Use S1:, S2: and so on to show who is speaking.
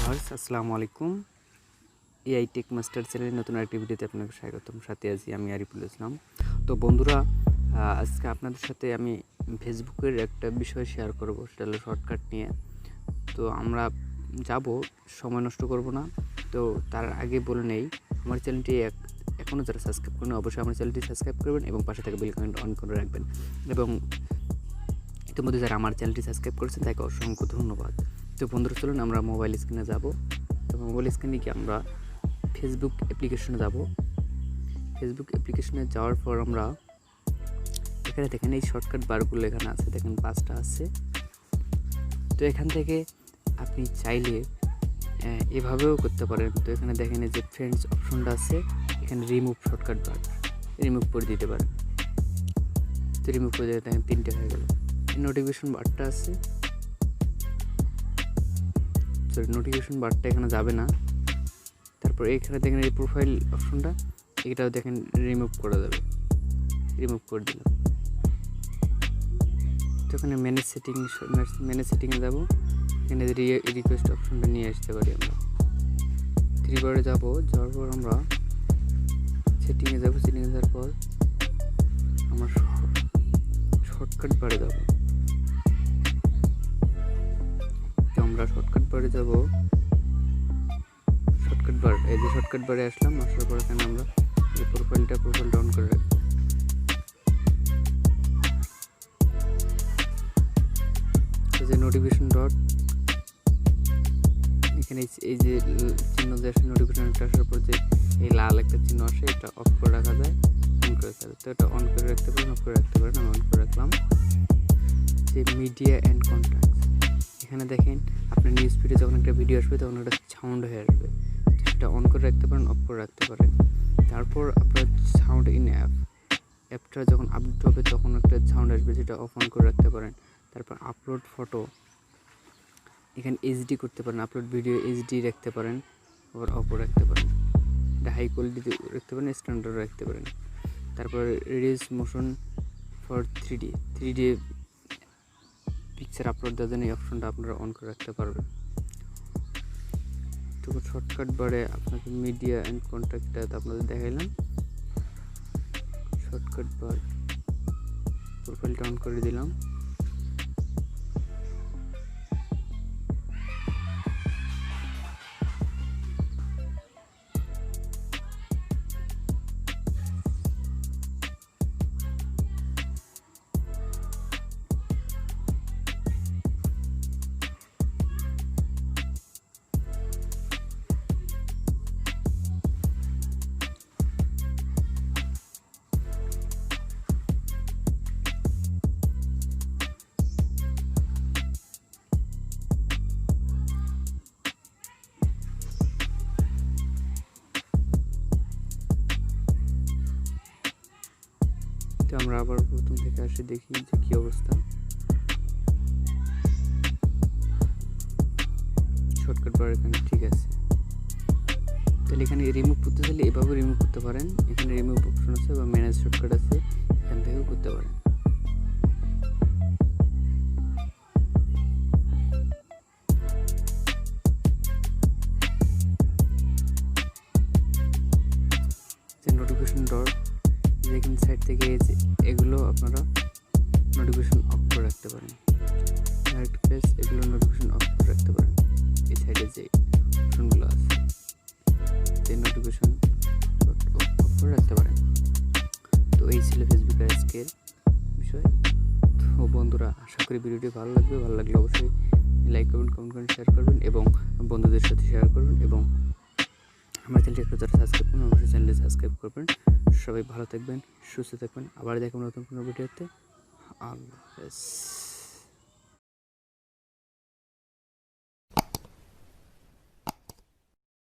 S1: Viewers আসসালামু আলাইকুম। AI take master চ্যানেলের নতুন আরেকটি ভিডিওতে আপনাকে স্বাগতম। সাথে আছি আমি আরিফুল ইসলাম। তো বন্ধুরা, আজকে আপনাদের সাথে আমি ফেসবুকের একটা বিষয় শেয়ার করব, সেটা হলো শর্টকাট নিয়ে। তো আমরা যাব, সময় নষ্ট করব না। তো তার আগে বলে নেই, আমার চ্যানেলটি এখনও যারা সাবস্ক্রাইব করেন অবশ্যই আমার চ্যানেলটি সাবস্ক্রাইব করবেন এবং পাশে থাকা বেল আইকনটি অন করে রাখবেন। এবং ইতিমধ্যে যারা আমার চ্যানেলটি সাবস্ক্রাইব করেছেন তাকে অসংখ্য ধন্যবাদ। তো বন্ধুরা, চলুন আমরা মোবাইল স্ক্রিনে যাব। তো মোবাইল স্ক্রিনে গিয়ে আমরা ফেসবুক অ্যাপ্লিকেশনে যাব। ফেসবুক অ্যাপ্লিকেশনে যাওয়ার পর আমরা এখানে দেখেন এই শর্টকাট বারগুলো এখানে আছে, দেখেন 5টা আছে। তো এখান থেকে আপনি চাইলে এভাবেও করতে পারেন। তো এখানে দেখেন এই যে ফ্রেন্ডস অপশনটা আছে, এখানে রিমুভ শর্টকাট বার রিমুভ করে দিতে পারেন। তো রিমুভ করে দিতে দেখেন 3টে হয়ে গেল। নোটিফিকেশন বারটা আছে, সরি নোটিফিকেশন বারটা এখানে যাবে না। তারপর এখানে দেখেন এই প্রোফাইল অপশনটা, এটাও দেখেন রিমুভ করা যাবে, রিমুভ করে দিলাম। তো এখানে ম্যানেজ সেটিংয়ে যাব। এখানে রিকোয়েস্ট অপশনটা নিয়ে আসতে পারি আমরা। 3 বারে যাওয়ার পর আমরা সেটিংয়ে যাব। সেটিংয়ে যাওয়ার পর আমরা শর্টকাট বারে যাব। তো আমরা শর্টকাট বারে যাব। শর্টকাট বার, এই যে শর্টকাট বারে আসলাম। আসার পর এখানে আমরা এই প্রোফাইলটা অন করে রাখবো। এই যে নোটিফিকেশন ডট, এখানে এই যে চিহ্ন যে আসে, নোটিফিকেশনটা আসার পর যে এই লাল একটা চিহ্ন আসে, এটা অফ করে রাখা যায়, অন করে রাখা যায়। তো এটা অন করে রাখতে পারেন, অফ করে রাখতে পারেন। আমি অন করে রাখলাম। যে মিডিয়া অ্যান্ড কন্ট্যাক্টস, এখানে দেখেন আপনার নিউজ ফিডে যখন একটা ভিডিও আসবে তখন একটা সাউন্ড হয়ে আসবে, সেটা অন করে রাখতে পারেন, অফ করে রাখতে পারেন। তারপর আপনার সাউন্ড ইন অ্যাপটা যখন আপডেট হবে তখন একটা সাউন্ড আসবে, যেটা অফ অন করে রাখতে পারেন। তারপর আপলোড ফটো, এখানে এইচডি করতে পারেন, আপলোড ভিডিও এইচডি রাখতে পারেন, আবার অফ রাখতে পারেন। এটা হাই কোয়ালিটিতে রাখতে পারেন, স্ট্যান্ডার্ড রাখতে পারেন। তারপর reduce motion for 3D picture upload দেওয়ার জন্য এই অপশনটা আপনারা অন করে রাখতে পারবেন। তো শর্টকাট বারে আপনাকে মিডিয়া অ্যান্ড কন্ট্যাক্টটা আপনাদের দেখাইলাম। শর্টকাট বার প্রোফাইলটা অন করে দিলাম। তো আমরা আবার প্রথম থেকে আসে দেখি যে কী অবস্থা। শর্টকাট বার এখানে ঠিক আছে। তাহলে এখানে রিমুভ করতে চাইলে এভাবে রিমুভ করতে পারেন। এখানে রিমুভ অপশন আছে বা ম্যানেজ শর্টকাট আছে, এখান থেকেও করতে পারেন। যে নোটিফিকেশন ডট, এখানে সাইড থেকে এগুলো আপনারা নোটিফিকেশন অফ করে রাখতে পারেন। ডাইরেক্ট প্লেস, এগুলো নোটিফিকেশন অফ করে রাখতে পারেন। এই সাইডে যে অপশনগুলো আছে, যে নোটিফিকেশন অফ করে রাখতে পারেন। তো এই ছিল ফেসবুকের আজকের বিষয়। তো বন্ধুরা, আশা করি ভিডিওটি ভালো লাগবে। ভালো লাগলে অবশ্যই লাইক করবেন, কমেন্ট করবেন, শেয়ার করবেন এবং বন্ধুদের সাথে শেয়ার করবেন। এবং আমার চ্যানেলটি একটু যারা সাবস্ক্রাইব করবেন অবশ্যই চ্যানেলটি সাবস্ক্রাইব করবেন। সবাই ভালো থাকবেন, সুস্থ থাকবেন। আবার দেখবেন নতুন কোনো ভিডিওতে। আল্লাহ হাফেজ।